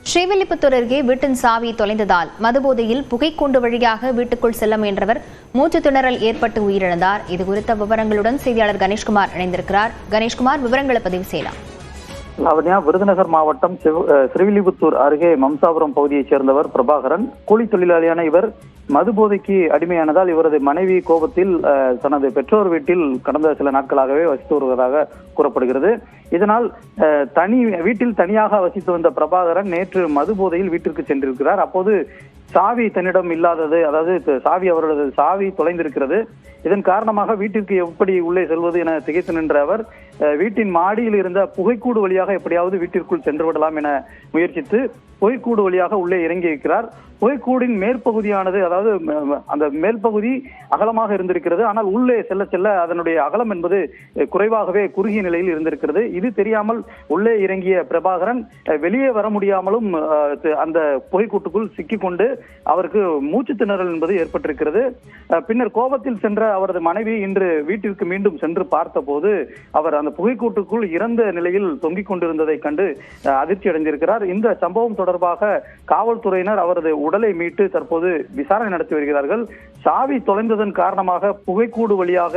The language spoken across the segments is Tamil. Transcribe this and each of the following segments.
ஸ்ரீவில்லிபுத்தூர் அருகே வீட்டின் சாவி தொலைந்ததால் மதுபோதையில் புகைக்கூண்டு வழியாக வீட்டுக்குள் செல்ல முயன்றவர் மூச்சு திணறல் ஏற்பட்டு உயிரிழந்தார். இதுகுறித்த விவரங்களுடன் செய்தியாளர் கணேஷ்குமார் இணைந்திருக்கிறார். கணேஷ்குமார், விவரங்களை பதிவு செய்யலாம். லாவண்யா, விருதுநகர் மாவட்டம் ஸ்ரீவில்லிபுத்தூர் அருகே மம்சாபுரம் பகுதியைச் சேர்ந்தவர் பிரபாகரன். கூலி தொழிலாளியான இவர் மதுபோதைக்கு அடிமையானதால் இவரது மனைவி கோபத்தில் தனது பெற்றோர் வீட்டில் கடந்த சில நாட்களாகவே வசித்து வருவதாக கூறப்படுகிறது. இதனால் வீட்டில் தனியாக வசித்து வந்த பிரபாகரன் நேற்று மதுபோதையில் வீட்டிற்கு சென்றிருக்கிறார். அப்போது சாவி தன்னிடம் இல்லாதது, அதாவது அவரது சாவி தொலைந்திருக்கிறது. இதன் காரணமாக வீட்டிற்கு எப்படி உள்ளே செல்வது என திகைத்து நின்ற அவர் வீட்டின் மாடியில் இருந்த புகைக்கூடு வழியாக எப்படியாவது வீட்டிற்குள் சென்று விடலாம் என முயற்சித்து புகைக்கூடு வழியாக உள்ளே இறங்கி இருக்கிறார். புகைக்கூடின் மேற்பகுதியானது, அதாவது அந்த மேல்பகுதி அகலமாக இருந்திருக்கிறது. ஆனால் உள்ளே செல்ல செல்ல அதனுடைய அகலம் என்பது குறைவாகவே குறுகிய நிலையில் இருந்திருக்கிறது. இது தெரியாமல் உள்ளே இறங்கிய பிரபாகரன் வெளியே வர முடியாமலும் அந்த புகைக்கூட்டுக்குள் சிக்கிக்கொண்டு அவருக்கு மூச்சு திணறல் என்பது ஏற்பட்டிருக்கிறது. பின்னர் கோபத்தில் சென்ற அவரது மனைவி இன்று வீட்டிற்கு மீண்டும் சென்று பார்த்த போது அவர் அந்த புகைக்கூட்டுக்குள் இறந்த நிலையில் தொங்கிக் கொண்டிருந்ததை கண்டு அதிர்ச்சி அடைந்திருக்கிறார். இந்த சம்பவம் தொடர்பாக காவல்துறையினர் அவரது உடலை மீட்டு தற்போது விசாரணை நடத்தி வருகிறார்கள். சாவி தொலைந்ததன் காரணமாக புகைக்கூடு வழியாக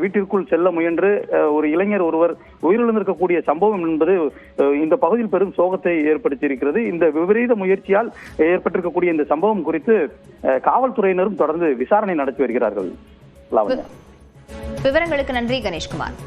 வீட்டிற்குள் செல்ல முயன்று ஒரு இளைஞர் ஒருவர் உயிரிழந்திருக்கக்கூடிய சம்பவம் என்பது இந்த பகுதியில் பெரும் சோகத்தை ஏற்படுத்தியிருக்கிறது. இந்த விபரீத முயற்சியால் ஏற்பட்டிருக்கக்கூடிய இந்த சம்பவம் குறித்து காவல்துறையினரும் தொடர்ந்து விசாரணை நடத்தி வருகிறார்கள். விவரங்களுக்கு நன்றி கணேஷ்குமார்.